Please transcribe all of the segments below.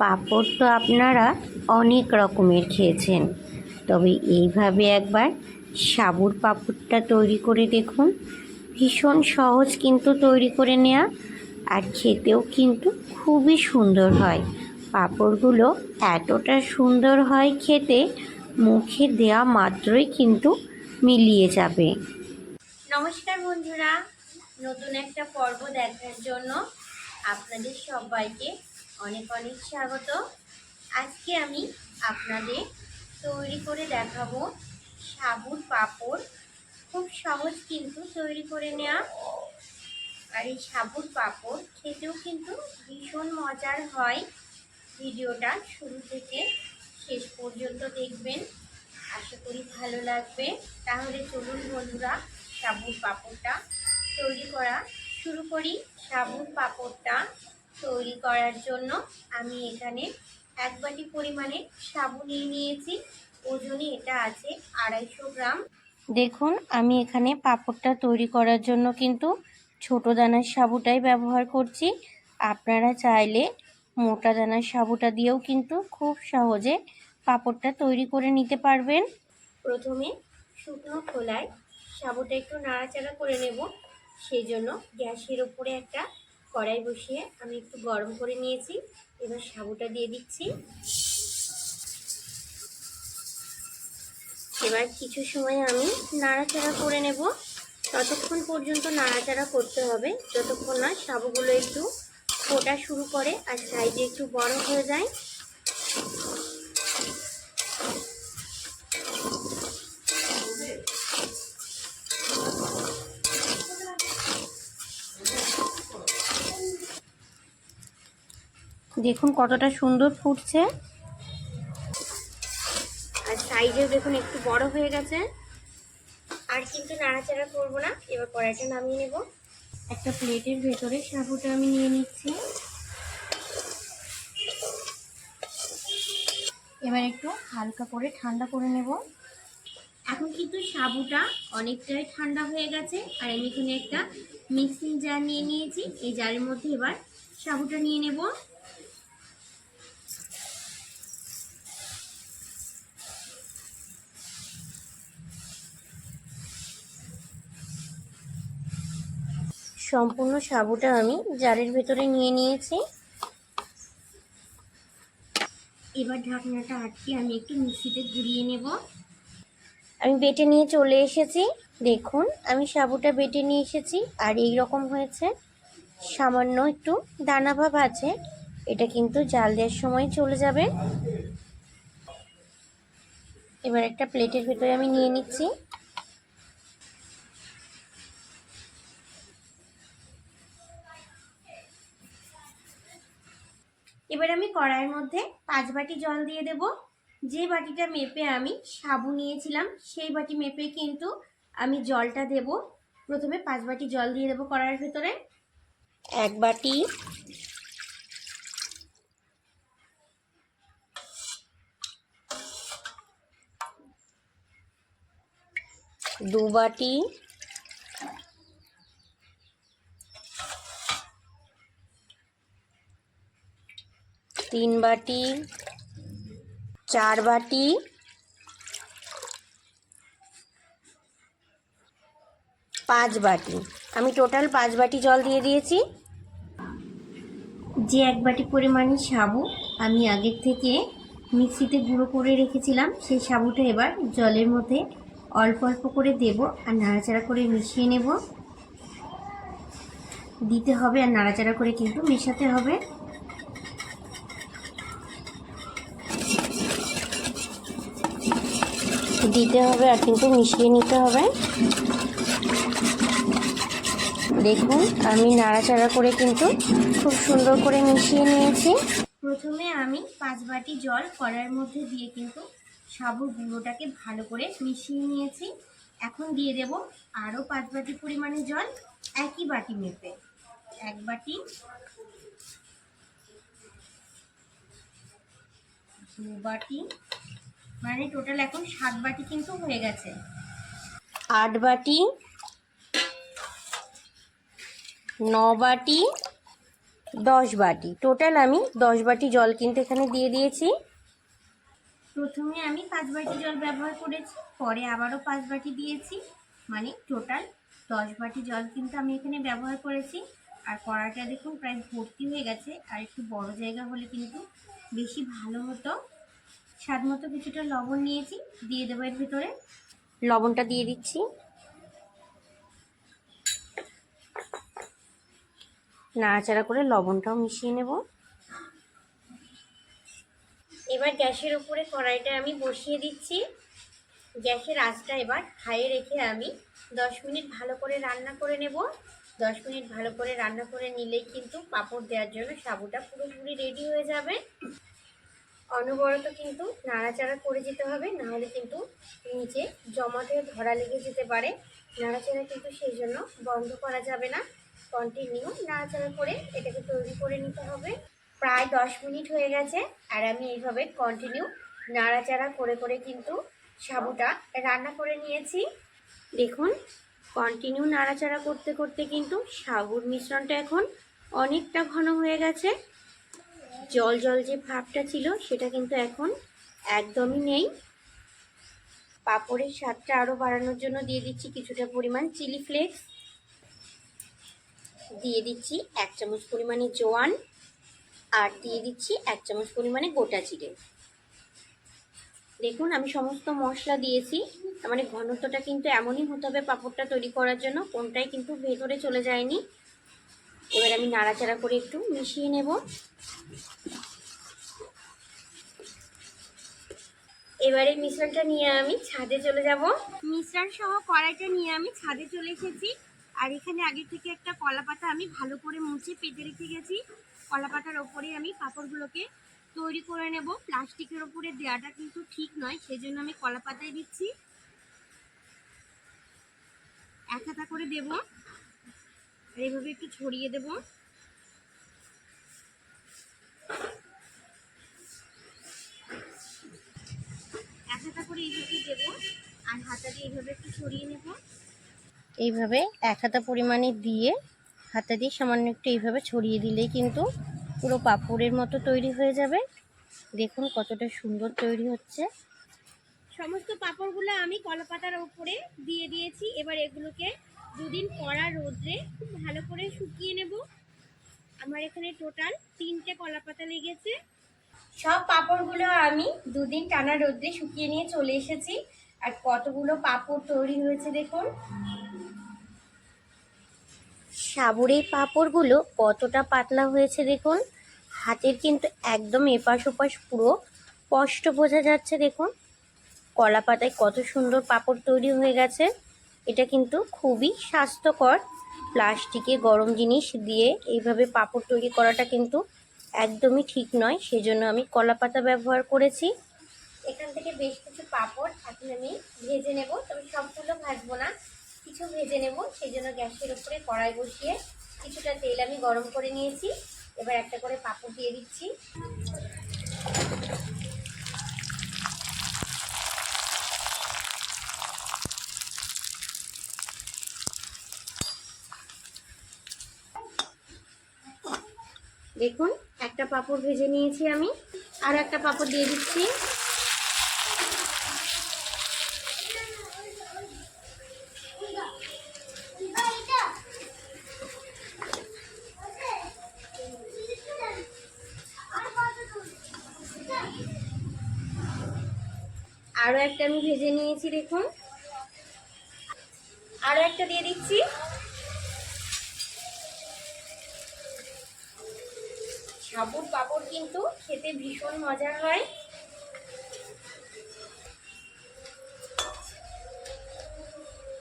পাঁপড় তো আপনারা অনেক রকমের খেয়েছেন, তবে এইভাবে একবার সাবুর পাঁপড়টা তৈরি করে দেখুন। ভীষণ সহজ কিন্তু তৈরি করে নেওয়া, আর খেতেও কিন্তু খুবই সুন্দর হয়। পাঁপড়গুলো এতটা সুন্দর হয় খেতে, মুখে দেওয়া মাত্রই কিন্তু মিলিয়ে যাবে। নমস্কার বন্ধুরা, নতুন একটা পর্ব দেখার জন্য আপনাদের সবাইকে অনেক অনেক স্বাগত। আজকে আমি আপনাদের তৈরি করে দেখাবো সাবুর পাঁপড়। খুব সহজ কিন্তু তৈরি করে নেওয়া, আর এই সাবুর পাঁপড় খেতেও কিন্তু ভীষণ মজার হয়। ভিডিওটা শুরু থেকে শেষ পর্যন্ত দেখবেন, আশা করি ভালো লাগবে। তাহলে চলুন বন্ধুরা, সাবুর পাঁপড়টা তৈরি করা শুরু করি। সাবুর পাঁপড়টা তৈরি করার জন্য আমি এখানে 1 বাটি পরিমাণে সাবু নিয়ে নিয়েছি। ওজনে এটা আছে 250 গ্রাম। দেখুন, আমি এখানে পাঁপড়টা তৈরি করার জন্য কিন্তু ছোট দানার সাবুটাই ব্যবহার করছি। আপনারা চাইলে মোটা দানার সাবুটা দিয়েও কিন্তু খুব সহজে পাঁপড়টা তৈরি করে নিতে পারবেন। প্রথমে শুকনো খোলায় সাবুটা একটু নাড়াচাড়া করে নেব। সেই জন্য গ্যাসের ওপরে একটা কড়াই বসিয়ে আমি একটু গরম করে নিয়েছি। এবার সাবুটা দিয়ে দিচ্ছি। এবার কিছু সময় আমি নাড়াচাড়া করে নেব। ততক্ষণ পর্যন্ত নাড়াচাড়া করতে হবে যতক্ষণ না সাবুগুলো একটু ফোটা শুরু করে আর সাইডে একটু বড় হয়ে যায়। দেখুন কতটা সুন্দর ফুটছে, আর সাইজেও দেখুন একটু বড় হয়ে গেছে। আর কিন্তু নাড়াচাড়া করবো না। এবার কড়াইটা নামিয়ে নেব। একটা প্লেটের ভেতরে সাবুটা আমি নিয়ে নিচ্ছি। এবার একটু হালকা করে ঠান্ডা করে নেব। এখন কিন্তু সাবুটা অনেকটাই ঠান্ডা হয়ে গেছে, আর আমি এখানে একটা মিক্সিং জার নিয়ে নিয়েছি। এই জারের মধ্যে এবার সাবুটা নিয়ে নেব। সম্পূর্ণ সাবুটা আমি জারের ভেতরে নিয়ে নিয়েছি। এবার ঢাকনাটা আটকে আমি একটু মিক্সিতে ঘুরিয়ে নেব। আমি বেটে নিয়ে চলে এসেছি। দেখুন, আমি সাবুটা বেটে নিয়ে এসেছি, আর এই রকম হয়েছে। সামান্য একটু দানা ভাব আছে, এটা কিন্তু জাল দেওয়ার সময় চলে যাবে। এবার একটা প্লেটের ভেতরে আমি নিয়ে নিচ্ছি। এবার আমি কড়াইয়ের মধ্যে 5 বাটি জল দিয়ে দেব। যে বাটিটা মেপে আমি সাবু নিয়েছিলাম সেই বাটি মেপে কিন্তু আমি জলটা দেব। প্রথমে 5 বাটি জল দিয়ে দেব কড়াইয়ের ভেতরে। 1 বাটি, 2 বাটি, 3 বাটি, 4 বাটি, 5 বাটি। আমি টোটাল 5 বাটি জল দিয়ে দিয়েছি। যে 1 বাটি পরিমাণে সাবু আমি আগের থেকে মিক্সিতে গুঁড়ো করে রেখেছিলাম, সেই সাবুটা এবার জলের মধ্যে অল্প অল্প করে দেব আর নাড়াচাড়া করে মিশিয়ে নেব। দিতে হবে আর নাড়াচাড়া করে কিন্তু মেশাতে হবে। দিতে হবে আর কিন্তু মিশিয়ে নিতে হবে। দেখুন, আমি নাড়াচাড়া করে কিন্তু খুব সুন্দর করে মিশিয়ে নিয়েছি। প্রথমে আমি 5 বাটি জল কড়াইয়ের মধ্যে দিয়ে কিন্তু সাবুর গুঁড়োটাকে ভালো করে মিশিয়ে নিয়েছি। এখন দিয়ে দেব আরও 5 বাটি পরিমাণে জল, একই বাটি মেপে। 1 বাটি, 2 বাটি, মানে টোটাল এখন 7 বাটি কিন্তু হয়ে গেছে। 8 বাটি, 9 বাটি, 10 বাটি, টোটাল আমি 10 বাটি জল কিন্তু এখানে দিয়ে দিয়েছি। প্রথমে আমি 5 বাটি জল ব্যবহার করেছি, পরে আবারও 5 বাটি দিয়েছি, মানে টোটাল 10 বাটি জল কিন্তু আমি এখানে ব্যবহার করেছি। আর কড়াইটা দেখুন প্রায় ভর্তি হয়ে গেছে, আর একটু বড় জায়গা হলে কিন্তু বেশি ভালো হতো। স্বাদ মতো কিছুটা লবণ নিয়েছি, দিয়ে দেবো এর ভিতরে। লবণটা দিয়ে দিচ্ছি, নাড়াচাড়া করে লবণটাও মিশিয়ে নেব। এবার গ্যাসের উপরে কড়াইটা আমি বসিয়ে দিচ্ছি। গ্যাসের আঁচটা এবার হাইয়ে রেখে আমি 10 মিনিট ভালো করে রান্না করে নেব। 10 মিনিট ভালো করে রান্না করে নিলেই কিন্তু পাঁপড় দেওয়ার জন্য সাবুটা পুরোপুরি রেডি হয়ে যাবে। অনবরত কিন্তু নাড়াচাড়া করে যেতে হবে, নাহলে কিন্তু নিচে জমাট হয়ে ধরা লেগে যেতে পারে। নাড়াচাড়া কিন্তু সেই জন্য বন্ধ করা যাবে না, কন্টিনিউ নাড়াচাড়া করে এটাকে তৈরি করে নিতে হবে। প্রায় 10 মিনিট হয়ে গেছে, আর আমি এইভাবে কন্টিনিউ নাড়াচাড়া করে করে কিন্তু সাবুটা রান্না করে নিয়েছি। দেখুন, কন্টিনিউ নাড়াচাড়া করতে করতে কিন্তু সাবুর মিশ্রণটা এখন অনেকটা ঘন হয়ে গেছে। জল জল যে ভাবটা ছিল সেটা কিন্তু এখন একদমই নেই। পাঁপড়ের স্বাদটা আরও বাড়ানোর জন্য দিয়ে দিচ্ছি কিছুটা পরিমাণ চিলি ফ্লেক্স, দিয়ে দিচ্ছি 1 চামচ পরিমাণে জোয়ান, আর দিয়ে দিচ্ছি 1 চামচ পরিমাণে গোটা জিরে। দেখুন আমি সমস্ত মশলা দিয়েছি, তার মানে ঘনত্বটা কিন্তু এমনই হতে হবে পাঁপড়টা তৈরি করার জন্য, কোনটাই কিন্তু ভেতরে চলে যায়নি। এবার আমি নাড়াচাড়া করে একটু মিশিয়ে নেব। এবারে মিশ্রণটা নিয়ে আমি ছাদে চলে যাব। মিশ্রণ সহ কড়াইটা নিয়ে আমি ছাদে চলে এসেছি। আর এখানে আগে থেকে একটা কলা পাতা আমি ভালো করে মুছে পেতে রেখে গেছি। কলা পাতার ওপরে আমি পাঁপড়গুলোকে তৈরি করে নেব। প্লাস্টিকের ওপরে দেওয়াটা কিন্তু ঠিক নয়, সেজন্য আমি কলা পাতায় দিচ্ছি। এক হাতা করে দেব, আর এইভাবে একটু ছড়িয়ে দেব। এক হাতা করে এইভাবে দেবো, আর হাতা দিয়ে এইভাবে একটু ছড়িয়ে নেব। এইভাবে 1 হাতা পরিমাণে দিয়ে হাতা দিয়ে সামান্য একটু এইভাবে ছড়িয়ে দিলেই কিন্তু পুরো পাঁপড়ের মতো তৈরি হয়ে যাবে। দেখুন কতটা সুন্দর তৈরি হচ্ছে। সমস্ত পাঁপড়গুলো আমি কলা পাতার উপরে দিয়ে দিয়েছি। এবার এগুলোকে 2 দিন কড়া রোদ্রে খুব ভালো করে শুকিয়ে নেব। আমার এখানে টোটাল 3টে কলা পাতা লেগেছে। সব পাঁপড়গুলো আমি 2 দিন টানা রোদ্রে শুকিয়ে নিয়ে চলে এসেছি। আর কতগুলো পাঁপড় তৈরি হয়েছে দেখুন। সাবুর এই পাঁপড়গুলো কতটা পাতলা হয়েছে দেখুন। হাতের কিন্তু একদম এপাশ ওপাশ পুরো স্পষ্ট বোঝা যাচ্ছে। দেখুন কলা পাতায় কত সুন্দর পাঁপড় তৈরি হয়ে গেছে। এটা কিন্তু খুবই স্বাস্থ্যকর। প্লাস্টিকে গরম জিনিস দিয়ে এইভাবে পাঁপড় তৈরি করাটা কিন্তু একদমই ঠিক নয়, সেজন্য আমি কলা পাতা ব্যবহার করেছি। এখান থেকে বেশ কিছু পাঁপড় এখন আমি ভেজে নেব, তবে সবগুলো ভাজবো না, কিছু ভেজে নেব। সেই জন্য গ্যাসের উপরে কড়াই বসিয়ে কিছুটা তেল আমি গরম করে নিয়েছি। এবার একটা করে পাঁপড় দিয়ে দিচ্ছি। দেখুন একটা পাঁপড় ভেজে নিয়েছি আমি, আর একটা পাঁপড় দিয়ে দিচ্ছি। আরও একটা আমি ভেজে নিয়েছি দেখুন, আরও একটা দিয়ে দিচ্ছি। সাবুর পাঁপড় কিন্তু খেতে ভীষণ মজার হয়।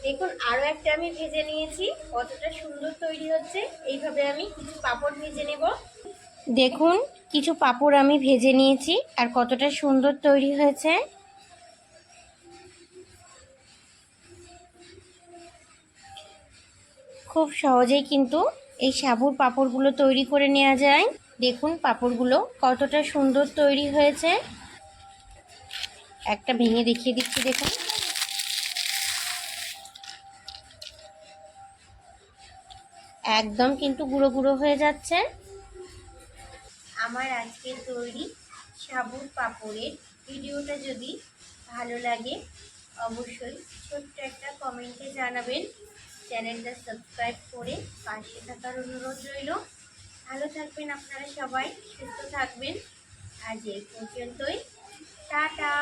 দেখুন আরও একটা আমি ভেজে নিয়েছি, কতটা সুন্দর তৈরি হচ্ছে। এইভাবে আমি কিছু পাঁপড় ভেজে নেব। দেখুন কিছু পাঁপড় আমি ভেজে নিয়েছি, আর কতটা সুন্দর তৈরি হয়েছে। খুব সহজেই কিন্তু এই সাবুর পাঁপড়গুলো তৈরি করে নেওয়া যায়। দেখুন পাঁপড়গুলো কতটা সুন্দর তৈরি হয়েছে। একটা ভেঙে দেখিয়ে দিচ্ছি দেখুন। একদম কিন্তু গুঁড়ো গুঁড়ো হয়ে যাচ্ছে। আমার আজকের তৈরি সাবুর পাঁপড়ের ভিডিওটা যদি ভালো লাগে অবশ্যই ছোট্ট একটা কমেন্টে জানাবেন। চ্যানেলটা সাবস্ক্রাইব করে পাশে থাকার অনুরোধ রইল। ভালো থাকবেন আপনারা সবাই, সুস্থ থাকবেন। আজ এই পর্যন্তই, টাটা।